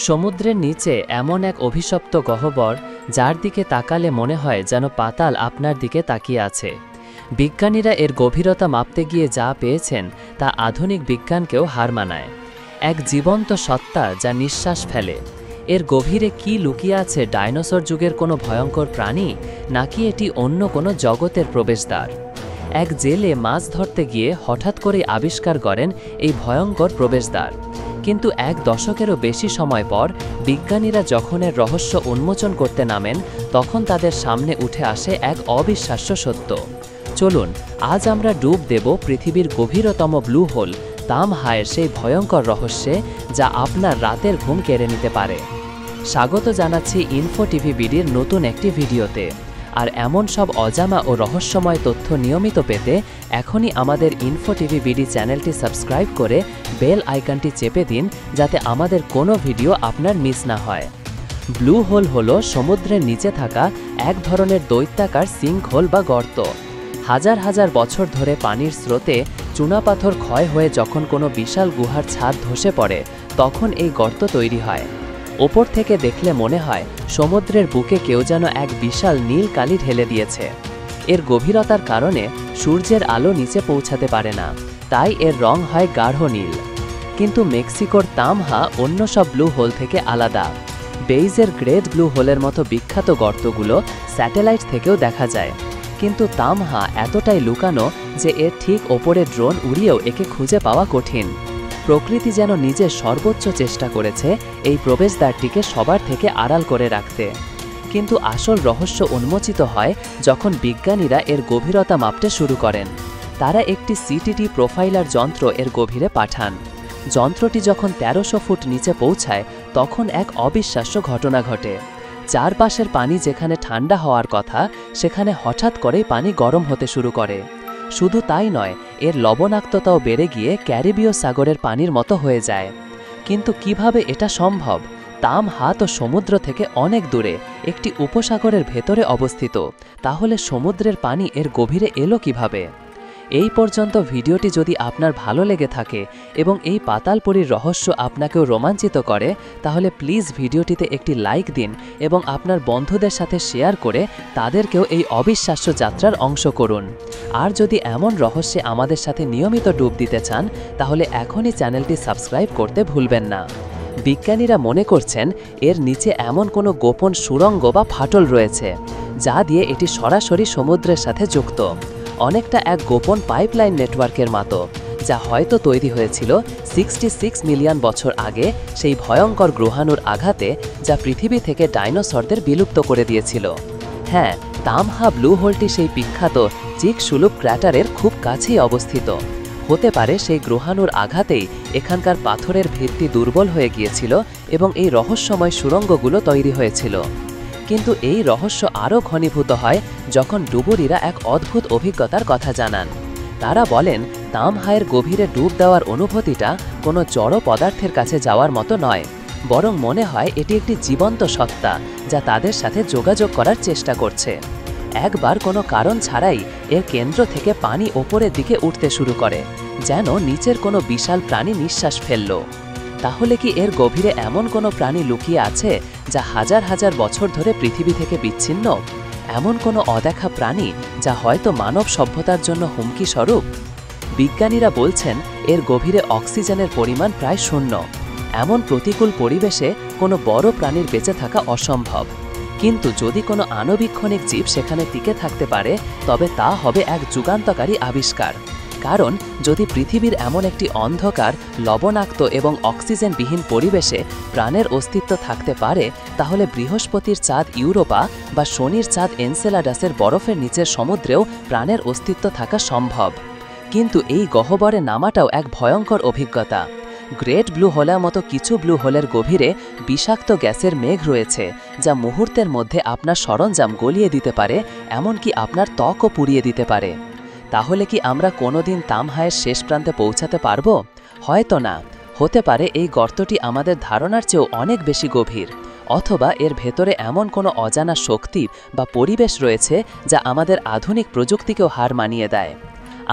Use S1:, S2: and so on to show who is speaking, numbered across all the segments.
S1: সমুদ্রের নিচে এমন এক অভিশপ্ত গহ্বর যার দিকে তাকালে মনে হয় যেন পাতাল আপনার দিকে তাকিয়ে আছে। বিজ্ঞানীরা এর গভীরতা মাপতে গিয়ে যা পেয়েছেন তা আধুনিক বিজ্ঞানকেও হার মানায়। এক জীবন্ত সত্তা যা নিঃশ্বাস ফেলে। এর গভীরে কি লুকিয়ে আছে ডাইনোসর যুগের কোনো ভয়ঙ্কর প্রাণী, নাকি এটি অন্য কোনো জগতের প্রবেশদ্বার? এক জেলে মাছ ধরতে গিয়ে হঠাৎ করেই আবিষ্কার করেন এই ভয়ঙ্কর প্রবেশদ্বার। কিন্তু এক দশকেরও বেশি সময় পর বিজ্ঞানীরা যখন এর রহস্য উন্মোচন করতে নামেন, তখন তাদের সামনে উঠে আসে এক অবিশ্বাস্য সত্য। চলুন আজ আমরা ডুব দেব পৃথিবীর গভীরতম ব্লু হোল তামহায়ের সেই ভয়ঙ্কর রহস্যে, যা আপনার রাতের ঘুম কেড়ে নিতে পারে। স্বাগত জানাচ্ছি ইনফো টিভি বিডির নতুন একটি ভিডিওতে। আর এমন সব অজানা ও রহস্যময় তথ্য নিয়মিত পেতে এখনই আমাদের ইনফো টিভি বিডি চ্যানেলটি সাবস্ক্রাইব করে বেল আইকনটি চেপে দিন, যাতে আমাদের কোনো ভিডিও আপনার মিস না হয়। ব্লু হোল হলো সমুদ্রের নিচে থাকা এক ধরনের দৈত্যাকার সিঙ্কহোল বা গর্ত। হাজার হাজার বছর ধরে পানির স্রোতে চুনাপাথর ক্ষয় হয়ে যখন কোনো বিশাল গুহার ছাদ ধসে পড়ে, তখন এই গর্ত তৈরি হয়। ওপর থেকে দেখলে মনে হয় সমুদ্রের বুকে কেউ যেন এক বিশাল নীল কালি ঢেলে দিয়েছে। এর গভীরতার কারণে সূর্যের আলো নিচে পৌঁছাতে পারে না, তাই এর রং হয় গাঢ় নীল। কিন্তু মেক্সিকোর তামহা অন্য সব ব্লু হোল থেকে আলাদা। বেইজের গ্রেট ব্লু হোলের মতো বিখ্যাত গর্তগুলো স্যাটেলাইট থেকেও দেখা যায়, কিন্তু তামহা এতটাই লুকানো যে এর ঠিক ওপরে ড্রোন উড়িয়েও একে খুঁজে পাওয়া কঠিন। প্রকৃতি যেন নিজের সর্বোচ্চ চেষ্টা করেছে এই প্রবেশদ্বারটিকে সবার থেকে আড়াল করে রাখতে। কিন্তু আসল রহস্য উন্মোচিত হয় যখন বিজ্ঞানীরা এর গভীরতা মাপতে শুরু করেন। তারা একটি সিটিটি প্রোফাইলার যন্ত্র এর গভীরে পাঠান। যন্ত্রটি যখন ১৩০০ ফুট নিচে পৌঁছায়, তখন এক অবিশ্বাস্য ঘটনা ঘটে। চারপাশের পানি যেখানে ঠান্ডা হওয়ার কথা, সেখানে হঠাৎ করেই পানি গরম হতে শুরু করে। শুধু তাই নয়, এর লবণাক্ততাও বেড়ে গিয়ে ক্যারিবীয় সাগরের পানির মতো হয়ে যায়। কিন্তু কিভাবে এটা সম্ভব? তামহা তো সমুদ্র থেকে অনেক দূরে, একটি উপসাগরের ভেতরে অবস্থিত। তাহলে সমুদ্রের পানি এর গভীরে এলো কিভাবে? এই পর্যন্ত ভিডিওটি যদি আপনার ভালো লেগে থাকে এবং এই পাতালপুরীর রহস্য আপনাকেও রোমাঞ্চিত করে, তাহলে প্লিজ ভিডিওটিতে একটি লাইক দিন এবং আপনার বন্ধুদের সাথে শেয়ার করে তাদেরকেও এই অবিশ্বাস্য যাত্রার অংশ করুন। আর যদি এমন রহস্যে আমাদের সাথে নিয়মিত ডুব দিতে চান, তাহলে এখনই চ্যানেলটি সাবস্ক্রাইব করতে ভুলবেন না। বিজ্ঞানীরা মনে করছেন এর নিচে এমন কোনো গোপন সুড়ঙ্গ বা ফাটল রয়েছে, যা দিয়ে এটি সরাসরি সমুদ্রের সাথে যুক্ত। অনেকটা এক গোপন পাইপলাইন নেটওয়ার্কের মতো, যা হয়তো তৈরি হয়েছিল 66 মিলিয়ন বছর আগে সেই ভয়ঙ্কর গ্রহাণুর আঘাতে, যা পৃথিবী থেকে ডাইনোসরদের বিলুপ্ত করে দিয়েছিল। হ্যাঁ, তামহা ব্লু হোলটি সেই বিখ্যাত চিকশুলুপ ক্র্যাটারের খুব কাছেই অবস্থিত। হতে পারে সেই গ্রহাণুর আঘাতেই এখানকার পাথরের ভিত্তি দুর্বল হয়ে গিয়েছিল এবং এই রহস্যময় সুড়ঙ্গগুলো তৈরি হয়েছিল। কিন্তু এই রহস্য আরও ঘনীভূত হয় যখন ডুবুরিরা এক অদ্ভুত অভিজ্ঞতার কথা জানান। তারা বলেন তামহায়ের গভীরে ডুব দেওয়ার অনুভূতিটা কোনো জড় পদার্থের কাছে যাওয়ার মতো নয়, বরং মনে হয় এটি একটি জীবন্ত সত্তা যা তাদের সাথে যোগাযোগ করার চেষ্টা করছে। একবার কোনো কারণ ছাড়াই এর কেন্দ্র থেকে পানি ওপরের দিকে উঠতে শুরু করে, যেন নিচের কোনো বিশাল প্রাণী নিঃশ্বাস ফেলল। তাহলে কি এর গভীরে এমন কোনো প্রাণী লুকিয়ে আছে যা হাজার হাজার বছর ধরে পৃথিবী থেকে বিচ্ছিন্ন? এমন কোনো অদেখা প্রাণী যা হয়তো মানব সভ্যতার জন্য হুমকি স্বরূপ? বিজ্ঞানীরা বলছেন এর গভীরে অক্সিজেনের পরিমাণ প্রায় শূন্য। এমন প্রতিকূল পরিবেশে কোনো বড় প্রাণীর বেঁচে থাকা অসম্ভব। কিন্তু যদি কোনো আণুবীক্ষণিক জীব সেখানে টিকে থাকতে পারে, তবে তা হবে এক যুগান্তকারী আবিষ্কার। কারণ যদি পৃথিবীর এমন একটি অন্ধকার, লবণাক্ত এবং অক্সিজেনবিহীন পরিবেশে প্রাণের অস্তিত্ব থাকতে পারে, তাহলে বৃহস্পতির চাঁদ ইউরোপা বা শনির চাঁদ এনসেলাডাসের বরফের নিচের সমুদ্রেও প্রাণের অস্তিত্ব থাকা সম্ভব। কিন্তু এই গহ্বরে নামাটাও এক ভয়ঙ্কর অভিজ্ঞতা। গ্রেট ব্লু হোলের মতো কিছু ব্লু হোলের গভীরে বিষাক্ত গ্যাসের মেঘ রয়েছে, যা মুহূর্তের মধ্যে আপনার সরঞ্জাম গলিয়ে দিতে পারে, এমনকি আপনার ত্বকও পুড়িয়ে দিতে পারে। তাহলে কি আমরা কোনোদিন তামহায়ের শেষ প্রান্তে পৌঁছাতে পারব? হয়তো না। হতে পারে এই গর্তটি আমাদের ধারণার চেয়েও অনেক বেশি গভীর, অথবা এর ভেতরে এমন কোনো অজানা শক্তি বা পরিবেশ রয়েছে যা আমাদের আধুনিক প্রযুক্তিকেও হার মানিয়ে দেয়।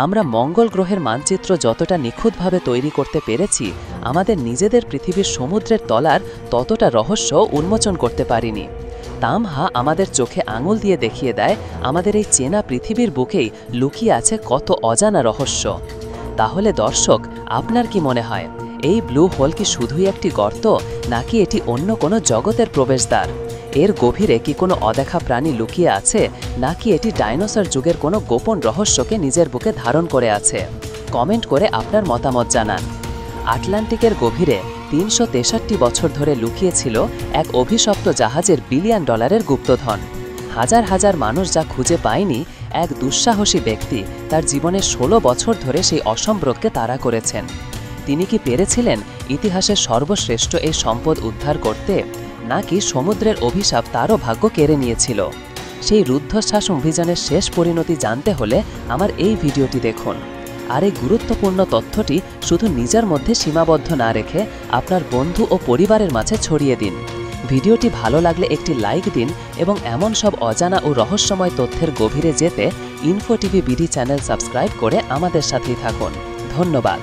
S1: আমরা মঙ্গল গ্রহের মানচিত্র যতটা নিখুঁতভাবে তৈরি করতে পেরেছি, আমাদের নিজেদের পৃথিবীর সমুদ্রের তলার ততটা রহস্য উন্মোচন করতে পারিনি। তামহা আমাদের চোখে আঙুল দিয়ে দেখিয়ে দেয় আমাদের এই চেনা পৃথিবীর বুকেই লুকিয়ে আছে কত অজানা রহস্য। তাহলে দর্শক, আপনার কি মনে হয় এই ব্লু হোল কি শুধুই একটি গর্ত, নাকি এটি অন্য কোনো জগতের প্রবেশদ্বার? এর গভীরে কি কোনো অদেখা প্রাণী লুকিয়ে আছে, নাকি এটি ডাইনোসর যুগের কোনো গোপন রহস্যকে নিজের বুকে ধারণ করে আছে? কমেন্ট করে আপনার মতামত জানান। আটলান্টিকের গভীরে ৩৬৩ বছর ধরে লুকিয়েছিল এক অভিশপ্ত জাহাজের বিলিয়ন ডলারের গুপ্তধন। হাজার হাজার মানুষ যা খুঁজে পায়নি, এক দুঃসাহসী ব্যক্তি তার জীবনের ১৬ বছর ধরে সেই অসম্ভবকে তাড়া করেছেন। তিনি কি পেরেছিলেন ইতিহাসের সর্বশ্রেষ্ঠ এই সম্পদ উদ্ধার করতে, নাকি সমুদ্রের অভিশাপ তারও ভাগ্য কেড়ে নিয়েছিল? সেই রুদ্ধশ্বাস অভিযানের শেষ পরিণতি জানতে হলে আমার এই ভিডিওটি দেখুন। আর এই গুরুত্বপূর্ণ তথ্যটি শুধু নিজের মধ্যে সীমাবদ্ধ না রেখে আপনার বন্ধু ও পরিবারের মাঝে ছড়িয়ে দিন। ভিডিওটি ভালো লাগলে একটি লাইক দিন এবং এমন সব অজানা ও রহস্যময় তথ্যের গভীরে যেতে info TV BD channel subscribe করে আমাদের সাথেই থাকুন। ধন্যবাদ।